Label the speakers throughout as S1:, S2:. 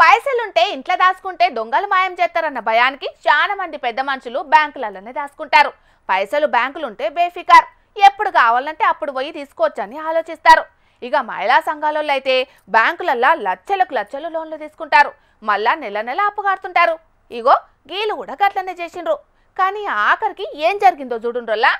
S1: పైసలుంటే ఇంట్లో దాచుకుంటే దొంగలు మాయం చేస్తారన్న భయానికి చాలా మంది పెద్ద మనుషులు బ్యాంకులలోనే దాచుకుంటారు. పైసలు బ్యాంకులుంటే బేఫికార్, ఎప్పుడు కావాలంటే అప్పుడు పోయి తీసుకోవచ్చని ఆలోచిస్తారు. ఇక మహిళా సంఘాలలో అయితే బ్యాంకులల్లో లక్షలు లోన్లు తీసుకుంటారు, మళ్ళా నెల నెల అప్పు కడుతుంటారు. ఇగో గీలు కూడా గట్లనే చేసిండ్రు. కానీ ఆఖరికి ఏం జరిగిందో చూడుండ్రోల్లా.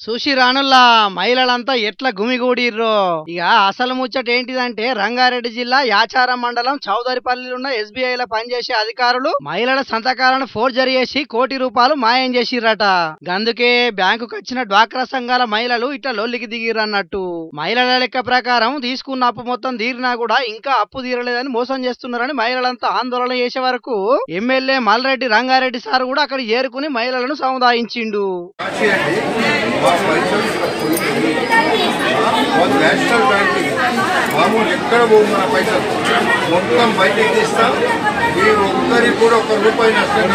S2: చూసి రానుల్లా మహిళలంతా ఎట్లా గుమిగూడిర్రో. ఇక అసలు ముచ్చట ఏంటిదంటే రంగారెడ్డి జిల్లా యాచారం మండలం చౌదరిపల్లిలో ఉన్న ఎస్బీఐలో పనిచేసే అధికారులు మహిళల సంతకాలను ఫోర్జరీ చేసి ₹1 కోటి మాయం చేసిర్రట. గందుకే బ్యాంకుకు వచ్చిన డ్వాక్రా సంఘాల మహిళలు ఇట్లా లొల్లికి దిగిరన్నట్టు. మహిళల లెక్క ప్రకారం తీసుకున్న అప్పు మొత్తం తీరినా కూడా ఇంకా అప్పు తీరలేదని మోసం చేస్తున్నారని మహిళలంతా ఆందోళన చేసే వరకు ఎమ్మెల్యే మల్రెడ్డి రంగారెడ్డి సార్ కూడా అక్కడ చేరుకుని మహిళలను సముదాయించిండు.
S3: నేషనల్ బ్యాంకింగ్ మామూలు ఎక్కడ పోతున్న పైసలు మొత్తం బయటకు తీస్తాం. మీరు ఒక్కరికి కూడా ₹1 నష్టం.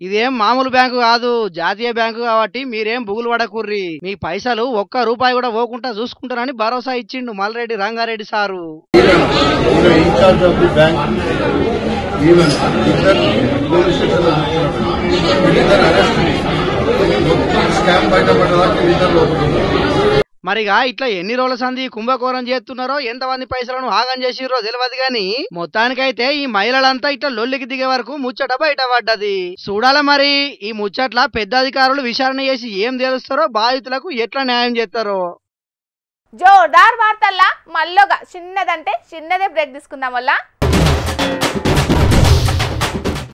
S2: ఇదేం మామూలు బ్యాంకు కాదు, జాతీయ బ్యాంకు కాబట్టి మీరేం బుగులు పడకుర్రి. మీ పైసలు ₹1 కూడా పోకుండా చూసుకుంటారని భరోసా ఇచ్చిండు మల్రెడ్డి రంగారెడ్డి సారు. మరిగా ఇట్లా ఎన్ని రోజుల సంధి కుంభకోణం చేస్తున్నారో, ఎంతమంది పైసలను ఆగం చేసిరో తెలియదు గాని మొత్తానికైతే ఈ మహిళలంతా ఇట్లా లొల్లికి దిగే వరకు ముచ్చట బయటపడ్డది. చూడాల మరి ఈ ముచ్చట్ల పెద్ద అధికారులు విచారణ చేసి ఏం తెలుస్తారో, బాధితులకు ఎట్లా న్యాయం చేస్తారో.
S1: జోర్దార్ వార్తల్లా మళ్ళొగా చిన్నదంటే చిన్నదే బ్రేక్ తీసుకుందాం వల్ల.